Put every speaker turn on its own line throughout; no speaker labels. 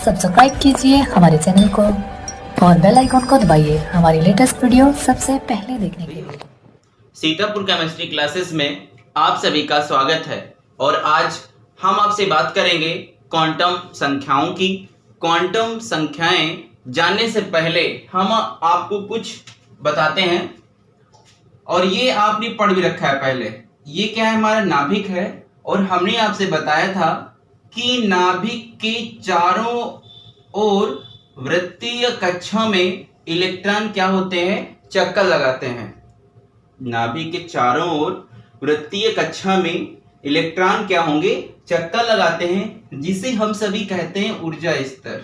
Subscribe कीजिए हमारे channel को और बेल आइकन को दबाइए हमारी लेटेस्ट वीडियो सबसे पहले देखने के लिए।
सीतापुर केमिस्ट्री क्लासेस में आप सभी का स्वागत है और आज हम आपसे बात करेंगे क्वांटम संख्याओं की। क्वांटम संख्याएं जानने से पहले हम आपको कुछ बताते हैं और ये आपने पढ़ भी रखा है पहले। ये क्या है, हमारा नाभिक है और हमने आपसे बताया था कि नाभिक के चारों ओर वृत्तीय कक्षा में इलेक्ट्रॉन क्या होते हैं, चक्कर लगाते हैं। नाभिक के चारों ओर वृत्तीय कक्षा में इलेक्ट्रॉन क्या होंगे, चक्कर लगाते हैं, जिसे हम सभी कहते हैं ऊर्जा स्तर।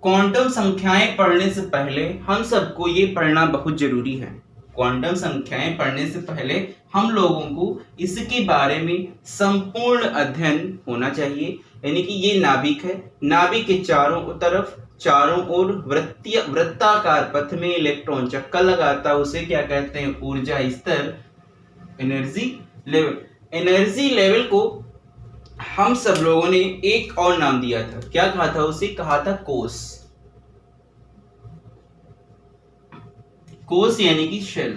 क्वांटम संख्याएं पढ़ने से पहले हम सबको ये पढ़ना बहुत जरूरी है। क्वांटम संख्याएं पढ़ने से पहले हम लोगों को इसके बारे में संपूर्ण अध्ययन होना चाहिए। यानी कि ये नाभिक है, नाभिक के चारों ओर वृत्ताकार पथ में इलेक्ट्रॉन चक्कर लगाता है, उसे क्या कहते हैं, ऊर्जा स्तर, एनर्जी लेवल। एनर्जी लेवल को हम सब लोगों ने एक और नाम दिया था, क्या कहा था उसे, कहा था कोष। कोष यानी कि शेल,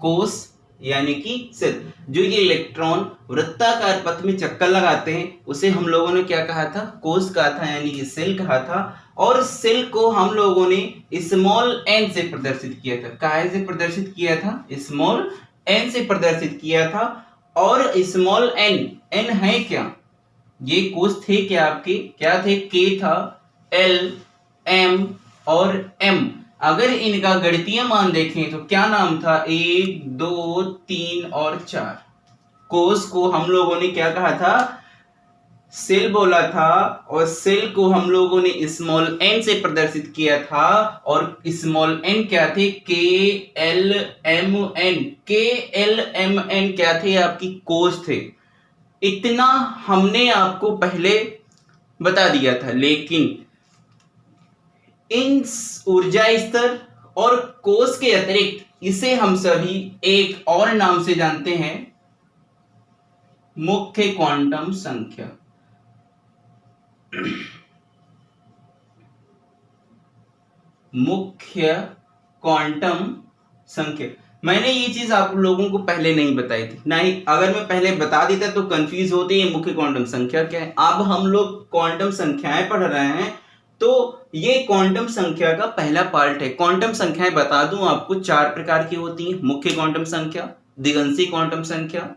कोष यानी कि सेल। जो ये इलेक्ट्रॉन वृत्ताकार पथ में चक्कर लगाते हैं उसे हम लोगों ने क्या कहा था, कोष कहा था, यानी कि सेल कहा था। और सेल को हम लोगों ने स्मॉल एन से प्रदर्शित किया था। काहे से प्रदर्शित किया था, स्मॉल एन से प्रदर्शित किया था। और स्मॉल एन है क्या, ये कोष थे क्या आपके, क्या थे, के था, एल, एम और एम। अगर इनका गणितीय मान देखें तो क्या नाम था, 1, 2, 3 और 4। कोष को हम लोगों ने क्या कहा था, सेल बोला था। और सेल को हम लोगों ने स्मॉल एन से प्रदर्शित किया था। और स्मॉल एन क्या थे, के एल एम एन। के एल एम एन क्या थे, आपकी कोष थे। इतना हमने आपको पहले बता दिया था। लेकिन इन ऊर्जा स्तर और कोष के अतिरिक्त इसे हम सभी एक और नाम से जानते हैं, मुख्य क्वांटम संख्या। मुख्य क्वांटम संख्या। मैंने ये चीज आप लोगों को पहले नहीं बताई थी, नहीं, अगर मैं पहले बता देता तो कंफ्यूज होते हैं मुख्य क्वांटम संख्या क्या है। अब हम लोग क्वांटम संख्याएं पढ़ रहे हैं तो ये क्वांटम संख्या का पहला पार्ट है। क्वांटम संख्याएं बता दूं आपको, 4 प्रकार की होती हैं। मुख्य क्वांटम संख्या, दिगंशी क्वांटम संख्या,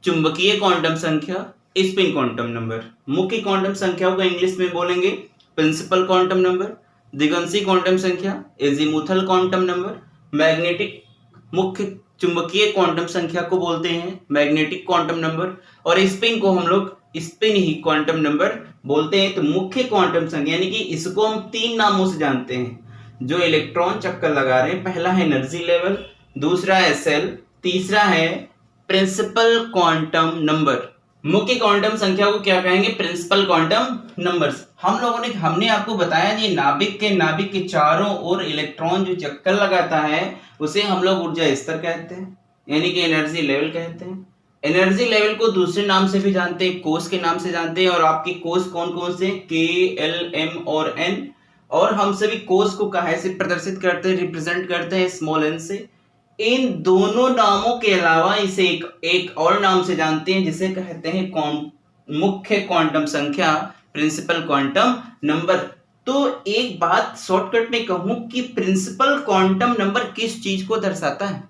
चुंबकीय क्वांटम संख्या, स्पिन क्वांटम नंबर। मुख्य क्वांटम संख्याओं को इंग्लिश में बोलेंगे प्रिंसिपल क्वांटम नंबर, दिगंशी क्वांटम संख्या, एजीमुथल क्वांटम नंबर, मैग्नेटिक, मुख्य चुंबकीय क्वांटम संख्या को बोलते हैं मैग्नेटिक क्वांटम नंबर, और स्पिन को हम लोग स्पिन ही क्वांटम नंबर बोलते हैं। तो मुख्य क्वांटम संख्या यानी कि इसको हम 3 नामों से जानते हैं जो इलेक्ट्रॉन चक्कर लगा रहे हैं। पहला है एनर्जी लेवल, दूसरा है सेल, तीसरा है प्रिंसिपल क्वांटम नंबर। मुख्य क्वांटम संख्या को क्या कहेंगे, प्रिंसिपल क्वांटम नंबर्स। हमने आपको बताया ये नाभिक के चारों ओर इलेक्ट्रॉन जो चक्कर लगाता है उसे हम लोग ऊर्जा स्तर कहते हैं, यानी कि एनर्जी लेवल कहते हैं। एनर्जी लेवल को दूसरे नाम से भी जानते हैं, कोष के नाम से जानते हैं। और आपके कोष कौन कौन से, के एल एम और एन। और हम सभी कोष को काहे से प्रदर्शित करते हैं, रिप्रेजेंट करते हैं स्मॉल एन से। इन दोनों नामों के अलावा इसे एक और नाम से जानते हैं जिसे कहते हैं मुख्य क्वांटम संख्या, प्रिंसिपल क्वांटम नंबर। तो एक बात शॉर्टकट में कहूं कि प्रिंसिपल क्वांटम नंबर किस चीज को दर्शाता है,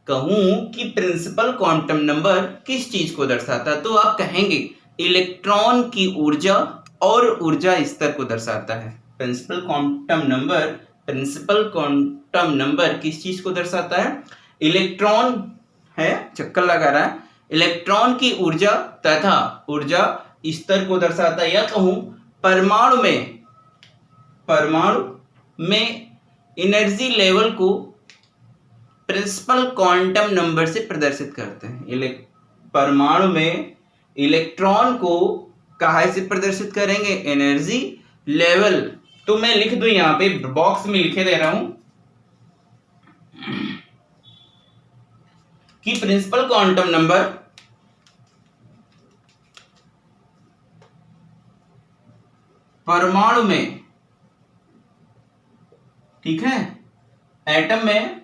कहूं कि प्रिंसिपल क्वांटम नंबर किस चीज को दर्शाता है, तो आप कहेंगे इलेक्ट्रॉन की ऊर्जा और ऊर्जा स्तर को दर्शाता है। प्रिंसिपल क्वांटम नंबर किस चीज को दर्शाता है, इलेक्ट्रॉन है, चक्कर लगा रहा है, इलेक्ट्रॉन की ऊर्जा तथा ऊर्जा स्तर को दर्शाता है। या कहूं परमाणु में एनर्जी लेवल को प्रिंसिपल क्वांटम नंबर से प्रदर्शित करते हैं। परमाणु में इलेक्ट्रॉन को काहे से प्रदर्शित करेंगे, एनर्जी लेवल। तो मैं लिख दूं, यहां पे बॉक्स में लिखे दे रहा हूं कि प्रिंसिपल क्वांटम नंबर परमाणु में, ठीक है, एटम में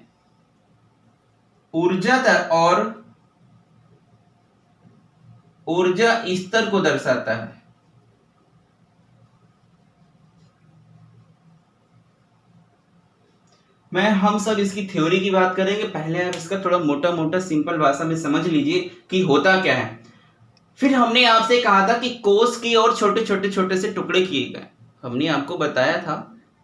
ऊर्जा और ऊर्जा स्तर को दर्शाता है। हम सब इसकी थ्योरी की बात करेंगे, पहले आप इसका थोड़ा मोटा मोटा सिंपल भाषा में समझ लीजिए कि होता क्या है। फिर हमने आपसे कहा था कि कोष की और छोटे छोटे छोटे से टुकड़े किए गए। हमने आपको बताया था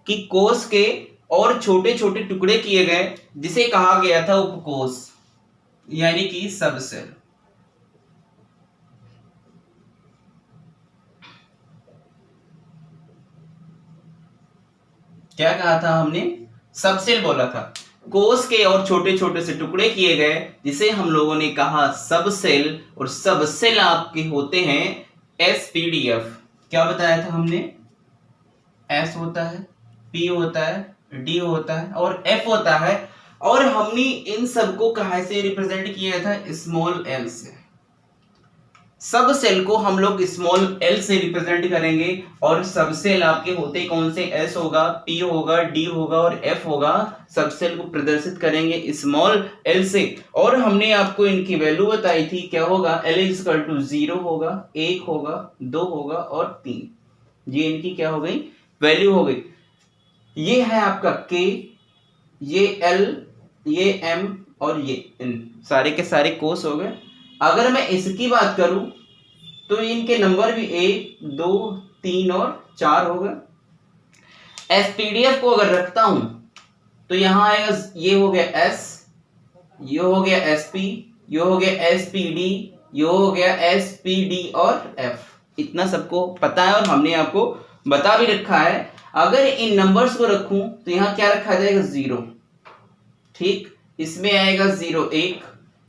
कि कोष के और छोटे छोटे टुकड़े किए गए जिसे कहा गया था उपकोष, यानी कि सब सेल। क्या कहा था हमने? सब सेल बोला था। कोष के और छोटे छोटे से टुकड़े किए गए जिसे हम लोगों ने कहा सब सेल, और सब सेल आपके होते हैं एसपीडीएफ। क्या बताया था हमने? एस होता है, पी होता है, डी होता है और एफ होता है। और हमने इन सबको कहाँ से रिप्रेजेंट किया था? स्मॉल एल से। सब सेल को हम लोग स्मॉल एल से रिप्रेजेंट करेंगे, और सब सेल आपके होते कौन से? एस होगा, पी होगा, डी होगा और एफ होगा। सब सेल को प्रदर्शित करेंगे स्मॉल एल से। और हमने आपको इनकी वैल्यू बताई थी, क्या होगा? एल इज इक्वल टू 0 होगा, 1 होगा, 2 होगा और 3। ये इनकी क्या हो गई? वैल्यू हो गई। ये है आपका के, ये एल, ये एम और ये एन, सारे के सारे कोष हो गए। अगर मैं इसकी बात करूं तो इनके नंबर भी 1, 2, 3 और 4 हो गए। एसपीडीएफ को अगर रखता हूं तो यहां आएगा, ये हो गया एस, ये हो गया एसपी, ये हो गया एसपीडी, ये हो गया एसपीडी और एफ। इतना सबको पता है और हमने आपको बता भी रखा है। अगर इन नंबर्स को रखूं तो यहां क्या रखा जाएगा? 0, ठीक। इसमें आएगा 0, 1,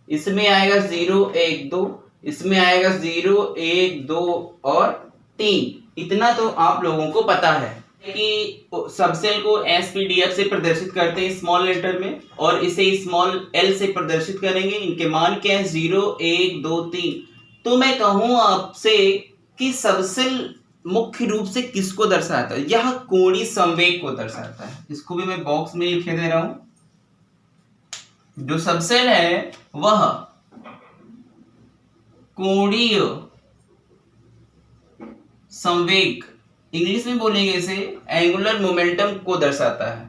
इसमें आएगा 0, 1, 2, इसमें आएगा 0, 1, 2 और 3। इतना तो आप लोगों को पता है कि सब सेल को एसपीडीएफ से प्रदर्शित करते हैं स्मॉल लेटर में, और इसे स्मॉल एल से प्रदर्शित करेंगे। इनके मान क्या है? 0, 1, 2, 3। तो मैं कहूं आपसे कि सब सेल मुख्य रूप से किसको दर्शाता है? यह कोणीय संवेग को दर्शाता है। इसको भी मैं बॉक्स में लिखे दे रहा हूं। जो सब सेल है वह कोणीय संवेग, इंग्लिश में बोलेंगे इसे एंगुलर मोमेंटम को दर्शाता है।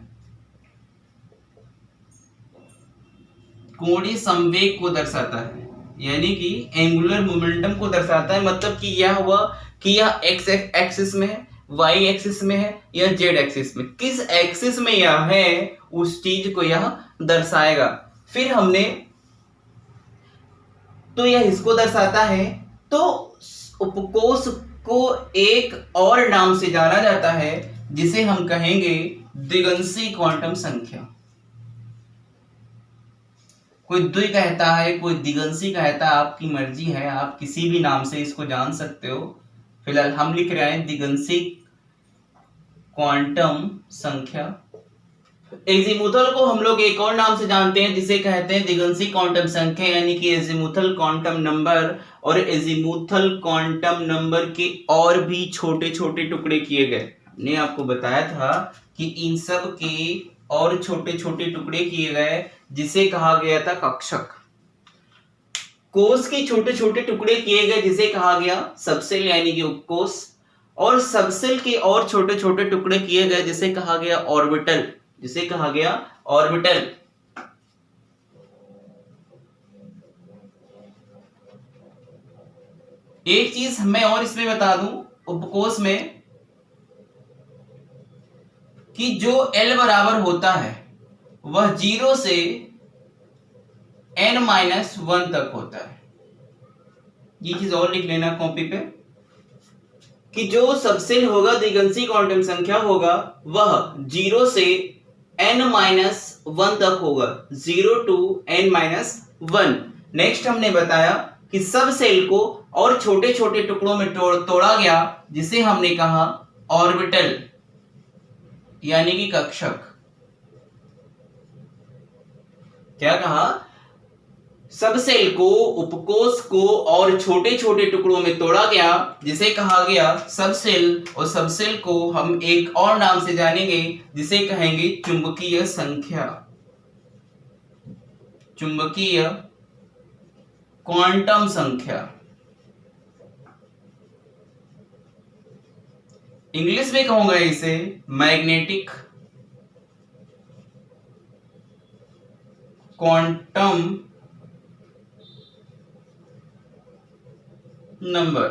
कोणीय संवेग को दर्शाता है, यानी कि एंगुलर मोमेंटम को दर्शाता है। मतलब कि यह हुआ कि यह एक्स एक्सिस में है, वाई एक्सिस में है या जेड एक्सिस में। किस एक्सिस में यह है उस चीज को यह दर्शाएगा। फिर हमने तो यह इसको दर्शाता है। तो उपकोष को एक और नाम से जाना जाता है जिसे हम कहेंगे द्विगंशी क्वांटम संख्या। कोई द्वि कहता है, कोई द्विगंशी कहता है, आपकी मर्जी है, आप किसी भी नाम से इसको जान सकते हो। फिलहाल हम लिख रहे हैं द्विगंशी क्वांटम संख्या। एजीमुथल को हम लोग एक और नाम से जानते हैं जिसे कहते हैं द्विगंशी क्वांटम संख्या, यानी कि एजीमुथल क्वांटम नंबर। और एजीमुथल क्वांटम नंबर के और भी छोटे छोटे टुकड़े किए गए। हमने आपको बताया था कि इन सब के और छोटे छोटे टुकड़े किए गए जिसे कहा गया था कक्षक। कोष के छोटे छोटे टुकड़े किए गए जिसे कहा गया सबसेल, यानी कि उपकोष। और सबसेल के और छोटे छोटे टुकड़े किए गए जिसे कहा गया ऑर्बिटल, जिसे कहा गया ऑर्बिटल। एक चीज मैं और इसमें बता दूं उपकोष में, कि जो L बराबर होता है वह 0 से n-1 तक होता है। ये चीज और लिख लेना कॉपी पे, कि जो सबसेल होगा द्विगंशी क्वांटम संख्या होगा वह 0 से n-1 तक होगा, 0 to n-1। नेक्स्ट हमने बताया कि सब सेल को और छोटे छोटे टुकड़ों में तोड़ा गया जिसे हमने कहा ऑर्बिटल, यानी कि कक्षक। क्या कहा? सब सेल को, उपकोष को और छोटे छोटे टुकड़ों में तोड़ा गया जिसे कहा गया सब सेल, और सब सेल को हम एक और नाम से जानेंगे जिसे कहेंगे चुंबकीय संख्या, चुंबकीय क्वांटम संख्या। इंग्लिश में कहूंगा इसे मैग्नेटिक क्वांटम नंबर।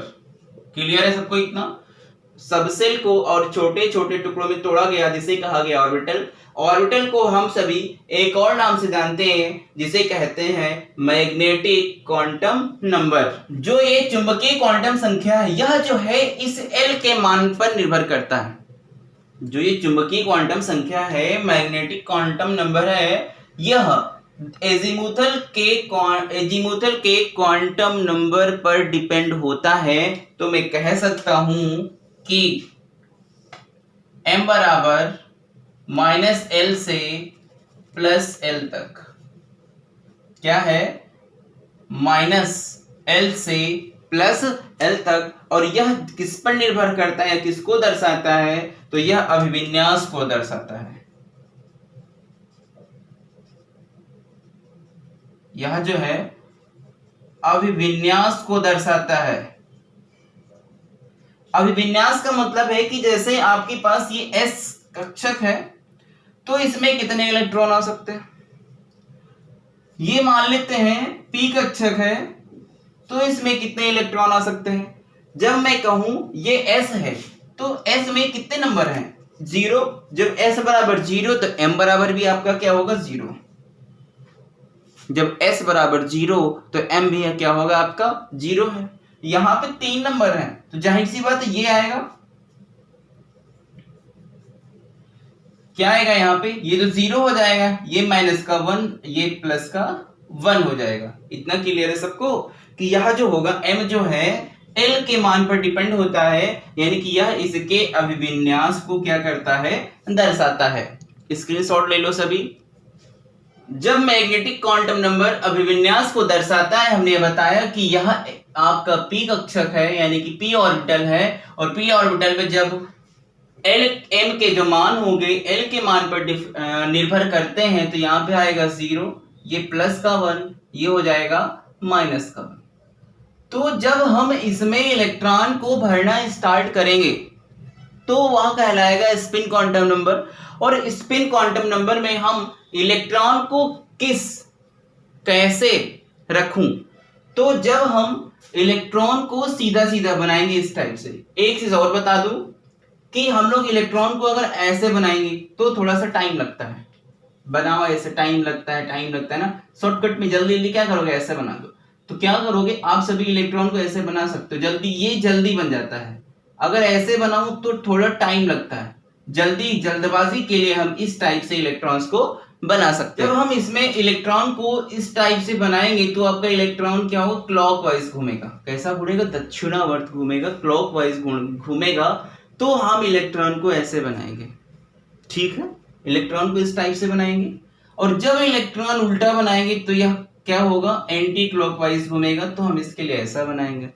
क्लियर है सबको इतना? सब सेल को और छोटे छोटे टुकड़ों में तोड़ा गया जिसे कहा गया ऑर्बिटल। ऑर्बिटल को हम सभी एक और नाम से जानते हैं जिसे कहते हैं मैग्नेटिक क्वांटम नंबर। जो ये चुंबकीय क्वांटम संख्या है यह जो है इस एल के मान पर निर्भर करता है। जो ये चुंबकीय क्वांटम संख्या है, मैग्नेटिक क्वांटम नंबर है, यह एजीमुथल के क्वांटम नंबर पर डिपेंड होता है। तो मैं कह सकता हूं कि m बराबर -l से +l तक, क्या है, -l से +l तक, और यह किस पर निर्भर करता है, किसको दर्शाता है, तो यह अभिविन्यास को दर्शाता है। यह जो है अभिविन्यास को दर्शाता है। अभिविन्यास का मतलब है कि जैसे आपके पास ये s कक्षक है तो इसमें कितने इलेक्ट्रॉन आ सकते हैं। ये मान लेते हैं p कक्षक है तो इसमें कितने इलेक्ट्रॉन आ सकते हैं। जब मैं कहूं ये s है तो s में कितने नंबर हैं, 0। जब s बराबर 0 तो m बराबर भी आपका क्या होगा, 0। जब s बराबर 0 तो m भी क्या होगा आपका, 0 है। यहां पे 3 नंबर हैं तो जाहिर सी बात है ये आएगा, क्या आएगा यहाँ पे, ये तो 0 हो जाएगा, ये -1 ये +1 हो जाएगा। इतना क्लियर है सबको कि यह जो होगा m जो है l के मान पर डिपेंड होता है, यानी कि यह इसके अभिविन्यास को क्या करता है, दर्शाता है। स्क्रीनशॉट ले लो सभी। जब मैग्नेटिक क्वांटम नंबर अभिविन्यास को दर्शाता है, हमने बताया कि यह आपका p कक्षक है यानी कि p ऑर्बिटल है, और p ऑर्बिटल में जब l m के जो मान होंगे l के मान पर निर्भर करते हैं तो यहाँ पे आएगा 0, ये +1, ये हो जाएगा -1। तो जब हम इसमें इलेक्ट्रॉन को भरना स्टार्ट करेंगे तो वह कहलाएगा स्पिन क्वांटम नंबर। और स्पिन क्वांटम नंबर में हम इलेक्ट्रॉन को कैसे रखूं, तो जब हम इलेक्ट्रॉन को सीधा सीधा बनाएंगे इस टाइप से। एक चीज और बता दूं कि हम लोग इलेक्ट्रॉन को अगर ऐसे बनाएंगे तो थोड़ा सा टाइम लगता है, बनाओ ऐसे टाइम लगता है ना। शॉर्टकट में जल्दी जल्दी क्या करोगे, ऐसे बना दो। तो क्या करोगे, आप सभी इलेक्ट्रॉन को ऐसे बना सकते हो, जल्दी बन जाता है। अगर ऐसे बनाऊं तो थोड़ा टाइम लगता है, जल्दबाजी के लिए हम इस टाइप से इलेक्ट्रॉन्स को बना सकते हैं। जब हम इसमें इलेक्ट्रॉन को इस टाइप से बनाएंगे तो आपका इलेक्ट्रॉन क्या होगा, क्लॉकवाइज घूमेगा। कैसा घूमेगा, दक्षिणावर्त घूमेगा, क्लॉकवाइज घूमेगा। तो हम इलेक्ट्रॉन को ऐसे बनाएंगे, ठीक है, इलेक्ट्रॉन को इस टाइप से बनाएंगे। और जब इलेक्ट्रॉन उल्टा बनाएंगे तो यह क्या होगा, एंटी क्लॉकवाइज घूमेगा, तो हम इसके लिए ऐसा बनाएंगे।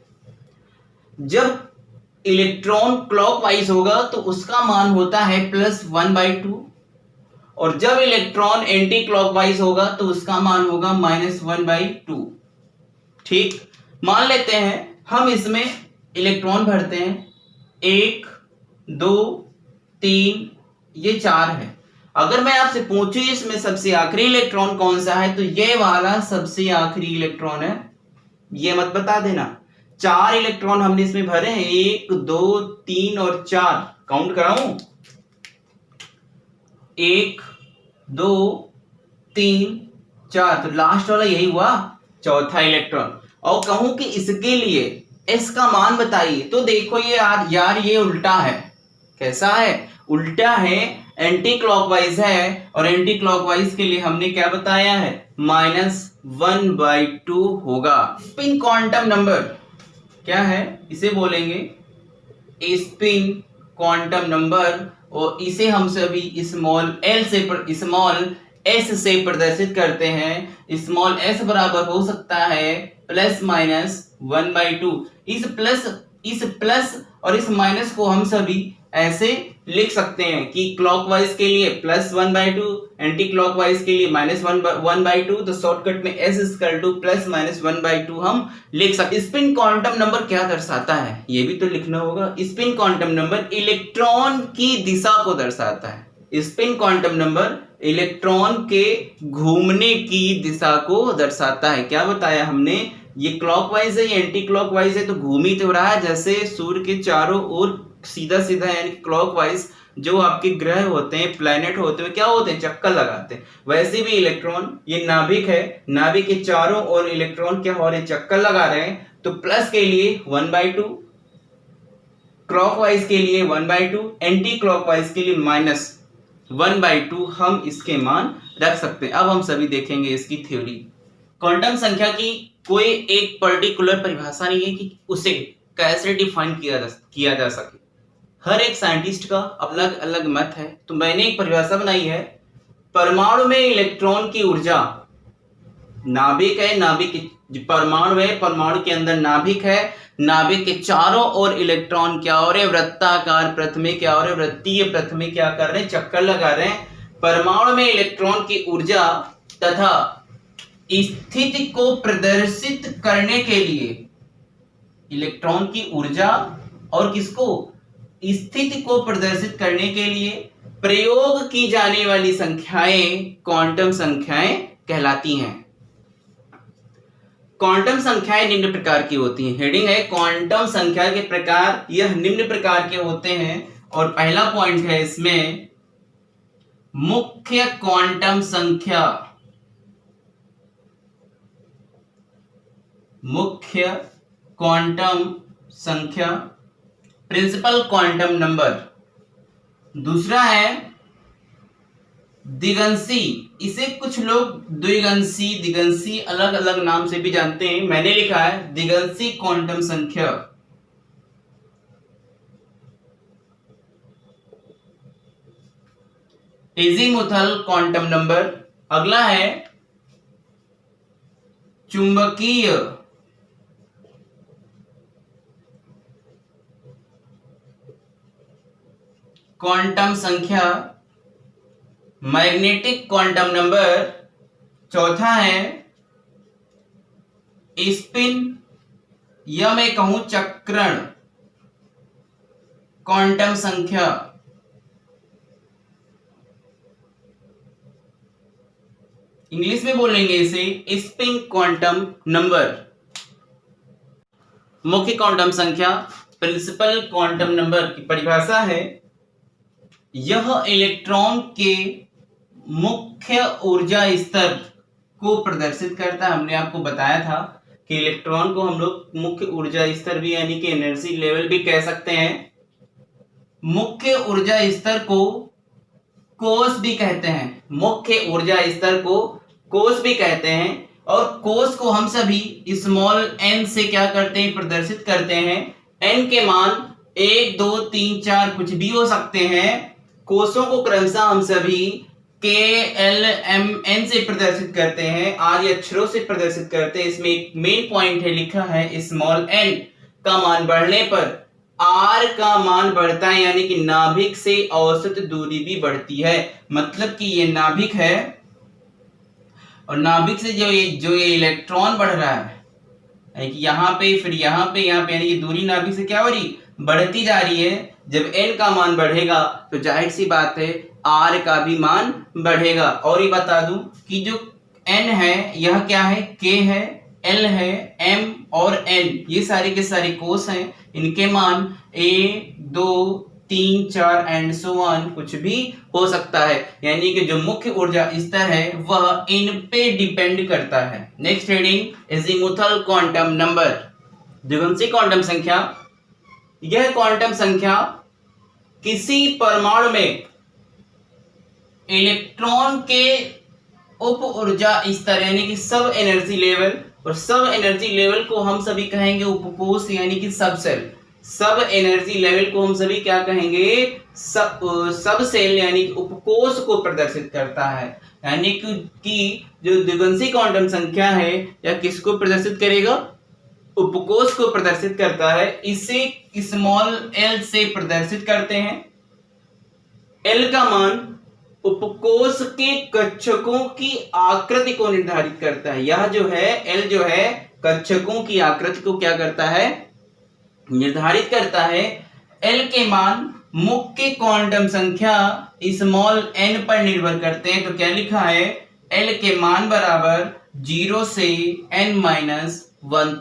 जब इलेक्ट्रॉन क्लॉकवाइज होगा तो उसका मान होता है +1/2, और जब इलेक्ट्रॉन एंटी क्लॉकवाइज होगा तो उसका मान होगा -1/2। ठीक, मान लेते हैं हम इसमें इलेक्ट्रॉन भरते हैं, 1 2 3, ये 4 है। अगर मैं आपसे पूछूं इसमें सबसे आखिरी इलेक्ट्रॉन कौन सा है, तो ये वाला सबसे आखिरी इलेक्ट्रॉन है, ये मत बता देना। 4 इलेक्ट्रॉन हमने इसमें भरे हैं, 1 2 3 और 4। काउंट कराऊं, 1 2 3 4, तो लास्ट वाला यही हुआ चौथा इलेक्ट्रॉन। और कहूं कि इसके लिए s का मान बताइए, तो देखो ये यार ये उल्टा है। कैसा है, उल्टा है, एंटी क्लॉकवाइज है, और एंटी क्लॉकवाइज के लिए हमने क्या बताया है, -1/2 होगा। स्पिन क्वांटम नंबर क्या है, इसे बोलेंगे स्पिन क्वांटम नंबर, और इसे हम सभी स्मॉल एस से प्रदर्शित करते हैं। स्मॉल एस बराबर हो सकता है प्लस माइनस 1/2। इस प्लस और इस माइनस को हम सभी ऐसे लिख सकते हैं कि क्लॉकवाइज के लिए प्लस 1/2, एंटी क्लॉकवाइज के लिए माइनस 1/2। तो शॉर्टकट में s equal two plus minus 1/2 हम लिख सकते। स्पिन क्वांटम नंबर क्या दर्शाता है, ये भी तो लिखना होगा। स्पिन क्वांटम नंबर इलेक्ट्रॉन की दिशा को दर्शाता है। स्पिन क्वांटम नंबर इलेक्ट्रॉन के घूमने की दिशा को दर्शाता है। क्या बताया हमने, ये क्लॉकवाइज है, ये एंटी क्लॉकवाइज है, तो घूम ही तो रहा है। जैसे सूर्य के चारों ओर सीधा सीधा यानी क्लॉकवाइज जो आपके ग्रह होते हैं, प्लैनेट होते हैं, क्या होते हैं, चक्कर लगाते हैं। वैसे भी इलेक्ट्रॉन, ये नाभिक है, नाभिक के चारों ओर इलेक्ट्रॉन क्या हो रहे हैं, चक्कर लगा रहे हैं। तो प्लस के लिए 1/2, क्लॉकवाइज के लिए 1/2, एंटी क्लॉकवाइज के लिए माइनस 1/2 हम इसके मान रख सकते हैं। अब हम सभी देखेंगे इसकी थ्योरी। क्वांटम संख्या की कोई एक पर्टिकुलर परिभाषा नहीं है कि उसे कैसे डिफाइन किया जा सके। हर एक साइंटिस्ट का अलग अलग मत है। तो मैंने एक परिभाषा बनाई है, परमाणु में इलेक्ट्रॉन की ऊर्जा, नाभिक है, नाभिक परमाणु है, परमाणु के अंदर नाभिक है, नाभिक के चारों ओर इलेक्ट्रॉन क्या हो रहे हैं, वृत्ताकार प्रथमे क्या हो रहे हैं, वृत्तीय प्रथमे क्या कर रहे हैं, चक्कर लगा रहे हैं। परमाणु में इलेक्ट्रॉन की ऊर्जा तथा स्थिति को प्रदर्शित करने के लिए, इलेक्ट्रॉन की ऊर्जा और किसको, स्थिति को प्रदर्शित करने के लिए प्रयोग की जाने वाली संख्याएं क्वांटम संख्याएं कहलाती हैं। क्वांटम संख्याएं निम्न प्रकार की होती हैं। हेडिंग है क्वांटम संख्या के प्रकार, यह निम्न प्रकार के होते हैं। और पहला पॉइंट है इसमें मुख्य क्वांटम संख्या, मुख्य क्वांटम संख्या, प्रिंसिपल क्वांटम नंबर। दूसरा है दिगंशी, इसे कुछ लोग द्विगंशी, दिगंशी अलग अलग नाम से भी जानते हैं। मैंने लिखा है दिगंशी क्वांटम संख्या। Azimuthal quantum number. अगला है चुंबकीय क्वांटम संख्या, मैग्नेटिक क्वांटम नंबर। चौथा है स्पिन या मैं कहूं चक्रण क्वांटम संख्या। इंग्लिश में बोलेंगे इसे स्पिन क्वांटम नंबर। मुख्य क्वांटम संख्या, प्रिंसिपल क्वांटम नंबर की परिभाषा है, यह इलेक्ट्रॉन के मुख्य ऊर्जा स्तर को प्रदर्शित करता है। हमने आपको बताया था कि इलेक्ट्रॉन को हम लोग मुख्य ऊर्जा स्तर भी यानी कि एनर्जी लेवल भी कह सकते हैं। मुख्य ऊर्जा स्तर को कोश भी कहते हैं, मुख्य ऊर्जा स्तर को कोश भी कहते हैं। और कोश को हम सभी स्मॉल n से क्या करते हैं, प्रदर्शित करते हैं। n के मान 1, 2, 3, 4 कुछ भी हो सकते हैं। कोशों को क्रमशः हम सभी K, L, M, N से प्रदर्शित करते हैं, आदि अक्षरों से प्रदर्शित करते हैं। इसमें एक मेन पॉइंट है, लिखा है स्मॉल n का मान बढ़ने पर r का मान बढ़ता है, यानी कि नाभिक से औसत दूरी भी बढ़ती है। मतलब कि ये नाभिक है और नाभिक से जो ये इलेक्ट्रॉन बढ़ रहा है, यहाँ पे फिर यहाँ पे यानी कि दूरी नाभिक से क्या हो रही, बढ़ती जा रही है। जब n का मान बढ़ेगा तो जाहिर सी बात है r का भी मान बढ़ेगा। और ये बता दूं कि जो n है यह क्या है, k है, l है, m और n ये सारे के सारे कोश हैं। इनके मान 1, 2, 3, 4 एंड सो ऑन कुछ भी हो सकता है, यानी कि जो मुख्य ऊर्जा स्तर है वह इन पे डिपेंड करता है। Next heading azimuthal quantum number, द्विगंशी क्वांटम संख्या। यह क्वांटम संख्या किसी परमाणु में इलेक्ट्रॉन के उप ऊर्जा स्तर यानी कि सब एनर्जी लेवल, और सब एनर्जी लेवल को हम सभी कहेंगे उपकोष यानी कि सब सेल। सब एनर्जी लेवल को हम सभी क्या कहेंगे, सब सेल यानी कि उपकोष को प्रदर्शित करता है। यानी कि जो द्विगुणसी क्वांटम संख्या है यह किसको प्रदर्शित करेगा, उपकोष को प्रदर्शित करता है। इसे स्मॉल l से प्रदर्शित करते हैं। l का मान उपकोष के कक्षकों की आकृति को निर्धारित करता है। यह जो है l जो है कक्षकों की आकृति को क्या करता है, निर्धारित करता है। l के मान मुख्य क्वांटम संख्या स्मॉल n पर निर्भर करते हैं। तो क्या लिखा है, l के मान बराबर 0 से n-1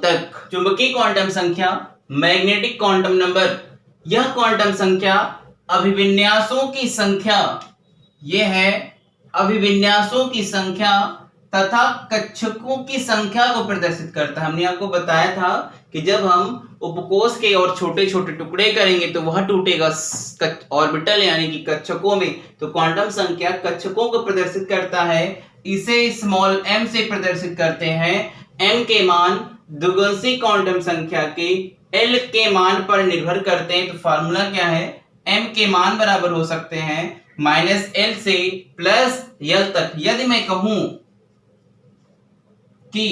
तक। चुंबकीय क्वांटम संख्या, मैग्नेटिक क्वांटम नंबर, यह क्वांटम संख्या अभिविन्यासों की संख्या, यह है अभिविन्यासों की संख्या तथा कक्षकों की संख्या को प्रदर्शित करता है। हमने आपको बताया था कि जब हम उपकोष के और छोटे छोटे टुकड़े करेंगे तो वह टूटेगा ऑर्बिटल यानी कि कक्षकों में। तो क्वांटम संख्या कक्षकों को प्रदर्शित करता है। इसे स्मॉल m से प्रदर्शित करते हैं। m के मान द्विगुणसी क्वांटम संख्या के l के मान पर निर्भर करते हैं। तो फार्मूला क्या है, m के मान बराबर हो सकते हैं -l से +l तक। यदि मैं कहूं कि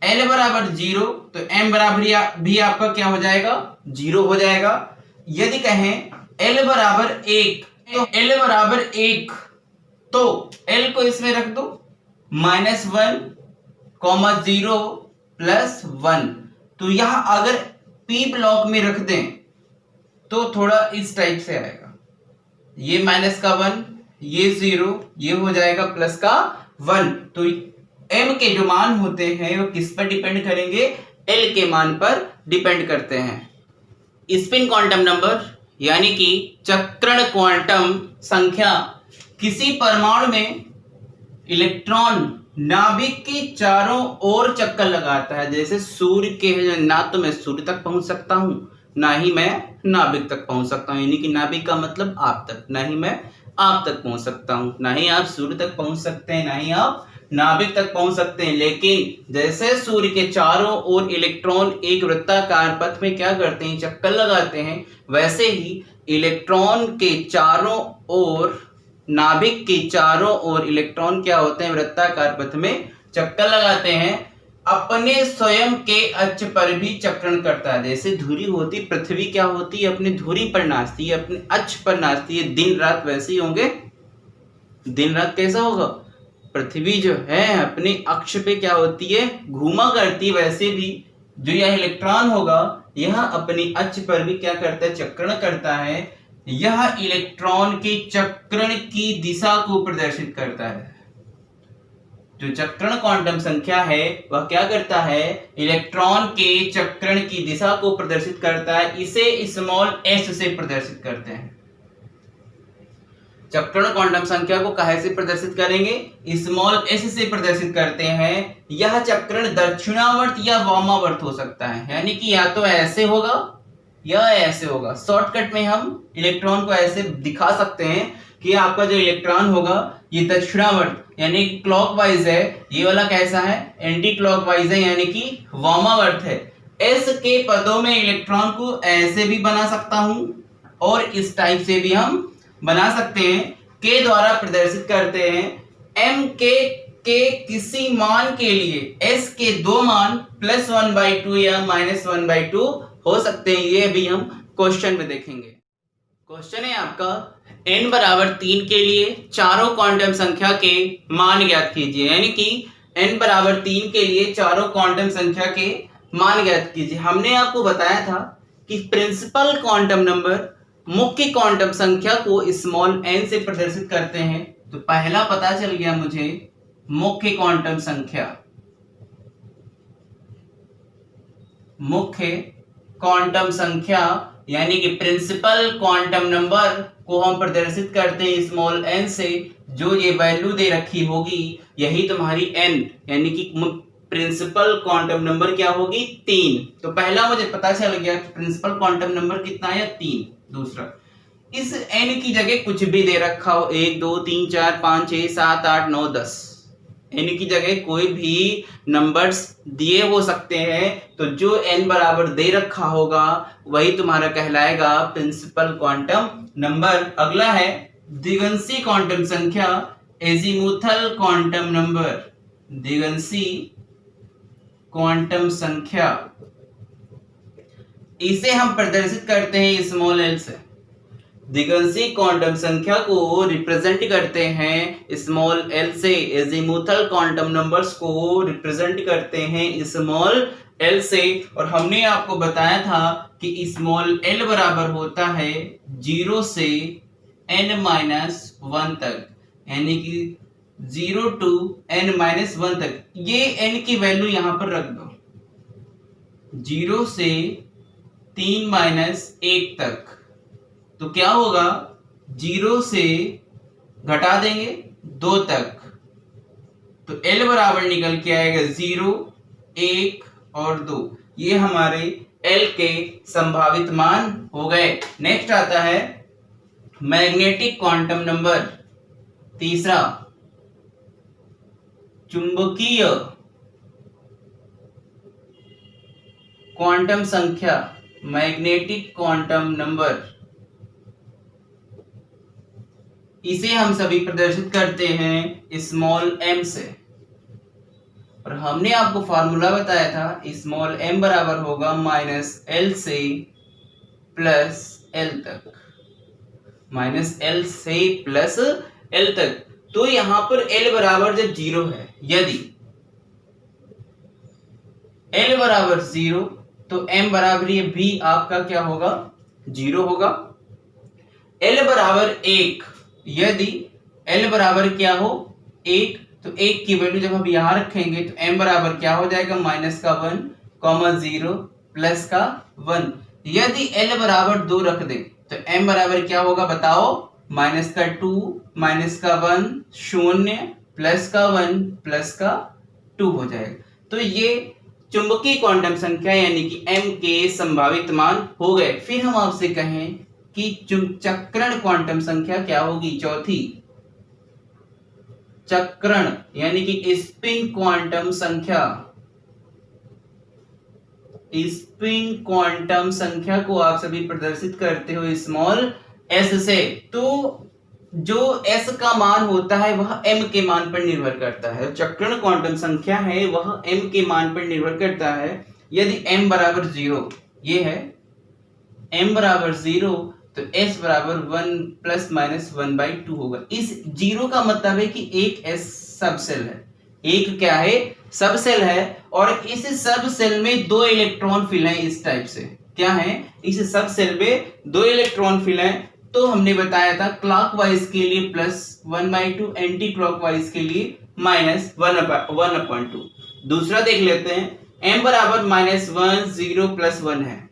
l बराबर 0 तो m बराबर भी आपका क्या हो जाएगा, 0 हो जाएगा। यदि कहें l बराबर 1 तो l बराबर 1 तो l को इसमें रख दो -1, 0 +1। तो यह अगर p ब्लॉक में रख दें तो थोड़ा इस टाइप से आएगा, ये -1, ये 0, ये हो जाएगा +1। तो m के जो मान होते हैं वो किस पर डिपेंड करेंगे, l के मान पर डिपेंड करते हैं। स्पिन क्वांटम नंबर यानी कि चक्रण क्वांटम संख्या, किसी परमाणु में इलेक्ट्रॉन नाभिक के चारों ओर चक्कर लगाता है। जैसे सूर्य के, ना तो मैं सूर्य तक पहुंच सकता हूं ना ही मैं नाभिक तक पहुंच सकता हूं, यानी कि नाभिक का मतलब आप तक, ना ही मैं आप तक पहुंच सकता हूं, ना ही आप सूर्य तक पहुंच सकते हैं, ना ही आप नाभिक तक पहुंच सकते हैं। लेकिन जैसे सूर्य के चारों ओर इलेक्ट्रॉन एक वृत्ताकार पथ में क्या करते हैं, चक्कर लगाते हैं, वैसे ही इलेक्ट्रॉन के चारों ओर, नाभिक के चारों ओर इलेक्ट्रॉन क्या होते हैं, वृत्ताकार पथ में चक्कर लगाते हैं। अपने स्वयं के अक्ष पर भी चक्रण करता है। जैसे धुरी होती, पृथ्वी क्या होती है, अपनी धुरी पर नाचती है, अपने अक्ष पर नाचती है, दिन रात वैसे ही होंगे। दिन रात कैसा होगा, पृथ्वी जो है अपने अक्ष पे क्या होती है, घूमा करती। वैसे भी जो यह इलेक्ट्रॉन होगा यह अपनी अक्ष पर भी क्या करता है, चक्रण करता है। यह इलेक्ट्रॉन के चक्रण की दिशा को प्रदर्शित करता है। जो चक्रण क्वांटम संख्या है वह क्या करता है, इलेक्ट्रॉन के चक्रण की दिशा को प्रदर्शित करता है। इसे स्मॉल s से प्रदर्शित करते हैं। चक्रण क्वांटम संख्या को काहे से प्रदर्शित करेंगे, स्मॉल s से प्रदर्शित करते हैं। यह चक्रण दक्षिणावर्त या वामावर्त हो सकता है, यानी कि या तो ऐसे होगा या ऐसे होगा। शॉर्टकट में हम इलेक्ट्रॉन को ऐसे दिखा सकते हैं कि आपका जो इलेक्ट्रॉन होगा ये दक्षिणावर्त यानी क्लॉकवाइज है, ये वाला कैसा है, एंटी क्लॉकवाइज है यानी कि वामावर्त है। s के पदों में इलेक्ट्रॉन को ऐसे भी बना सकता हूं और इस टाइप से भी हम बना सकते हैं। k द्वारा प्रदर्शित करते हैं। m के किसी मान के लिए s के दो मान +1/2 या -1/2 हो सकते हैं। ये भी हम क्वेश्चन में देखेंगे। क्वेश्चन है आपका n बराबर 3 के लिए चारों क्वांटम संख्या के मान ज्ञात कीजिए, यानी कि n बराबर 3 के लिए चारों क्वांटम संख्या के मान ज्ञात कीजिए। हमने आपको बताया था कि प्रिंसिपल क्वांटम नंबर मुख्य क्वांटम संख्या को स्मॉल n से प्रदर्शित करते हैं। तो पहला पता चल गया मुझे मुख्य क्वांटम संख्या, मुख्य क्वांटम संख्या यानी कि प्रिंसिपल क्वांटम नंबर को हम प्रदर्शित करते हैं स्मॉल n से। जो ये वैल्यू दे रखी होगी यही तुम्हारी n, यानी कि प्रिंसिपल क्वांटम नंबर क्या होगी, 3। तो पहला मुझे पता चल गया कि प्रिंसिपल क्वांटम नंबर कितना है, 3। दूसरा, इस n की जगह कुछ भी दे रखा हो, 1 2 3 4 5 6 7 8 9 10, n की जगह कोई भी नंबर्स दिए हो सकते हैं। तो जो n बराबर दे रखा होगा वही तुम्हारा कहलाएगा प्रिंसिपल क्वांटम नंबर। अगला है द्विगुणसी क्वांटम संख्या। एजीमुथल क्वांटम नंबर, दिगंशी क्वांटम संख्या, इसे हम प्रदर्शित करते हैं स्मॉल एल से। दिगंशी क्वांटम संख्या को रिप्रेजेंट करते हैं स्मॉल एल से, एजीमुथल क्वांटम नंबर्स को रिप्रेजेंट करते हैं स्मॉल एल से। और हमने आपको बताया था कि स्मॉल एल बराबर होता है 0 से n-1 तक, यानी कि 0 to n-1 तक। ये n की वैल्यू यहां पर रख दो, 0 से 3-1 तक। तो क्या होगा, 0 से घटा देंगे 2 तक, तो L बराबर निकल के आएगा 0, 1 और 2। ये हमारे L के संभावित मान हो गए। नेक्स्ट आता है मैग्नेटिक क्वांटम नंबर, तीसरा चुंबकीय क्वांटम संख्या, मैग्नेटिक क्वांटम नंबर, इसे हम सभी प्रदर्शित करते हैं स्मॉल m से। और हमने आपको फॉर्मूला बताया था, स्मॉल m बराबर होगा -L से +L तक, -L से +L तक। तो यहां पर L बराबर जब 0 है, यदि L बराबर 0 तो m बराबर ये भी आपका क्या होगा, 0 होगा। L बराबर 1, यदि L बराबर क्या हो, 1, तो 1 की वैल्यू जब हम यहां रखेंगे तो m बराबर क्या हो जाएगा, -1, 0 +1। यदि L बराबर 2 रख दें तो m बराबर क्या होगा बताओ, -2, -1, 0, +1, +2 हो जाएगा। तो ये चुंबकीय क्वांटम संख्या यानी कि m के संभावित मान हो गए। फिर हम आपसे कहें कि चक्रण क्वांटम संख्या क्या होगी, चौथी चक्रण यानी कि स्पिन क्वांटम संख्या। स्पिन क्वांटम संख्या को आप सभी प्रदर्शित करते हो स्मॉल s से। तो जो s का मान होता है वह m के मान पर निर्भर करता है, चक्रण क्वांटम संख्या है वह m के मान पर निर्भर करता है। यदि m बराबर 0, ये है m बराबर 0, तो s बराबर 1 ± 1/2 होगा। इस 0 का मतलब है कि एक s सब सेल है, एक क्या है, सब सेल है। और इस सब सेल में 2 इलेक्ट्रॉन फिल हैं इस टाइप से। क्या है, इस सब सेल में 2 इलेक्ट्रॉन फिल हैं। तो हमने बताया था क्लॉकवाइज के लिए +1/2, एंटी क्लॉकवाइज के लिए -1/2। दूसरा देख लेते हैं, m बराबर -1, 0 +1 है।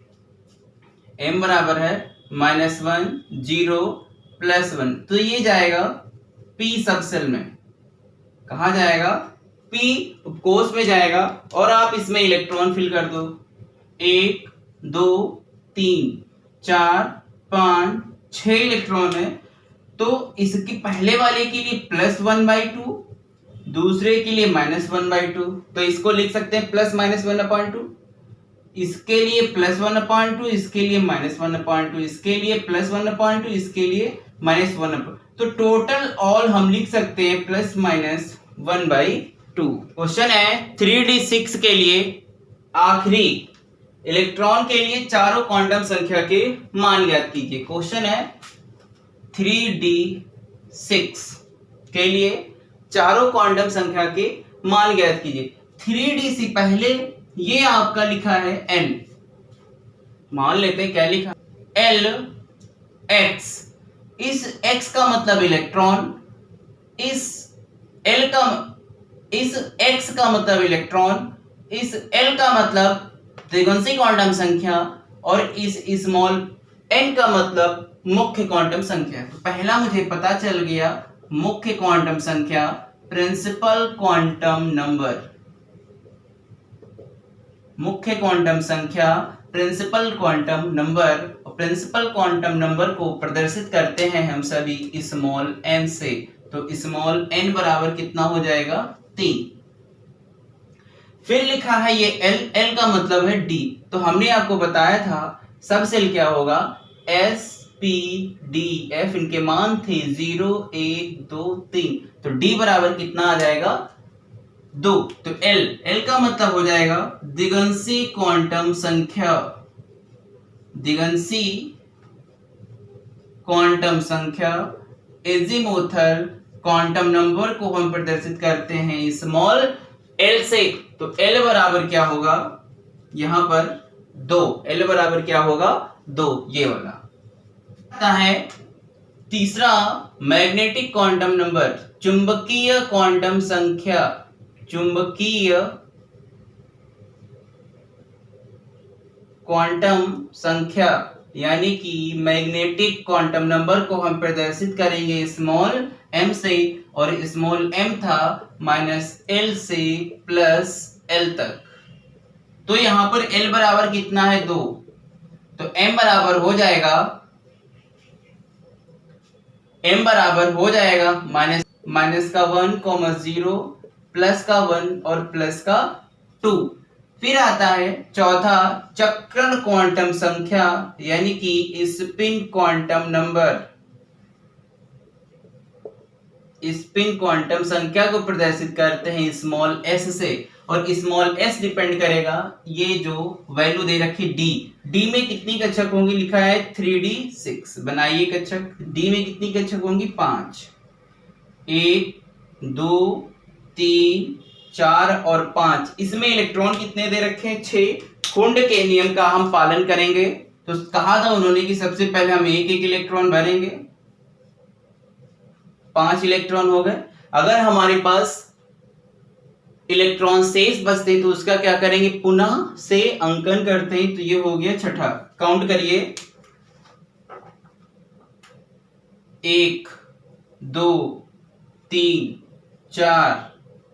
m बराबर है -1, 0 +1, तो ये जाएगा p सब सेल में। कहा जाएगा, p कोष में जाएगा। और आप इसमें इलेक्ट्रॉन फिल कर दो, 1, 2, 3, 4, 5, 6 इलेक्ट्रॉन है। तो इसके पहले वाले के लिए +1/2, दूसरे के लिए -1/2। तो इसको लिख सकते हैं +-1/2, इसके लिए +1/2, इसके लिए -1/2, इसके लिए +1/2, इसके लिए -1/2। तो टोटल ऑल हम लिख सकते हैं +-1/2। क्वेश्चन है 3d6 के लिए आखिरी इलेक्ट्रॉन के लिए चारों क्वांटम संख्या के मान ज्ञात कीजिए। क्वेश्चन है 3d6 के लिए चारों क्वांटम संख्या के मान ज्ञात कीजिए। 3d6 पहले ये आपका लिखा है n, मान लेते हैं क्या लिखा, l x। इस x का मतलब इलेक्ट्रॉन, इस x का मतलब इलेक्ट्रॉन, इस l का मतलब त्रिगुणित क्वांटम संख्या, और इस स्मॉल n का मतलब मुख्य क्वांटम संख्या। तो पहला मुझे पता चल गया मुख्य क्वांटम संख्या, प्रिंसिपल क्वांटम नंबर। मुख्य क्वांटम संख्या प्रिंसिपल क्वांटम नंबर, और प्रिंसिपल क्वांटम नंबर को प्रदर्शित करते हैं हम सभी स्मॉल n से। तो स्मॉल n बराबर कितना हो जाएगा, 3। फिर लिखा है ये l का मतलब है d। तो हमने आपको बताया था सब सेल क्या होगा, s पी डी एफ इनके मान थे 0 1 2 3, तो डी बराबर कितना आ जाएगा 2। तो एल का मतलब हो जाएगा दिगंशी क्वांटम संख्या, दिगंशी क्वांटम संख्या एजीमुथल क्वांटम नंबर को हम प्रदर्शित करते हैं स्मॉल एल से। तो एल बराबर क्या होगा यहां पर 2, एल बराबर क्या होगा 2, ये वाला आता है। तीसरा मैग्नेटिक क्वांटम नंबर, चुंबकीय क्वांटम संख्या, चुंबकीय क्वांटम संख्या यानी कि मैग्नेटिक क्वांटम नंबर को हम प्रदर्शित करेंगे स्मॉल m से, और स्मॉल m था -l से +l तक। तो यहां पर l बराबर कितना है 2, तो m बराबर हो जाएगा माइनस का 1, 0, प्लस का 1 और प्लस का 2। फिर आता है चौथा चक्रण क्वांटम संख्या यानी कि spin quantum number, spin quantum संख्या को प्रदर्शित करते हैं स्मॉल s से, और स्मॉल s डिपेंड करेगा ये जो वैल्यू दे रखी डी में कितनी कक्षक होंगी, लिखा है 3d6, बनाइए कक्षक। डी में कितनी कक्षक होंगी 5, 1 2 3 4 और 5। इसमें इलेक्ट्रॉन कितने दे रखे हैं 6। कुंड के नियम का हम पालन करेंगे। तो कहा था उन्होंने कि सबसे पहले हम एक इलेक्ट्रॉन भरेंगे, 5 इलेक्ट्रॉन हो गए। अगर हमारे पास इलेक्ट्रॉन शेष बचते तो उसका क्या करेंगे, पुनः से अंकन करते हैं। तो ये हो गया छठा, काउंट करिए 1 2 3 4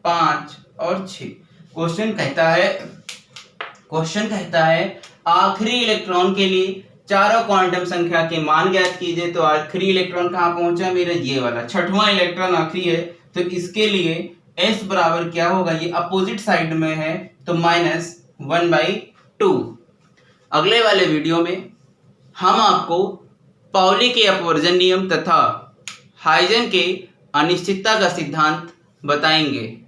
5 और 6। क्वेश्चन कहता है आखिरी इलेक्ट्रॉन के लिए चारों क्वांटम संख्या के मान ज्ञात कीजिए। तो आखिरी इलेक्ट्रॉन कहां पहुंचा मेरा, ये वाला छठवां इलेक्ट्रॉन आखिरी है। तो इसके लिए s बराबर क्या होगा, ये अपोजिट साइड में है तो -1/2। अगले वाले वीडियो में हम आपको पाउली के अपवर्जन नियम तथा हाइजन के अनिश्चितता का सिद्धांत बताएंगे।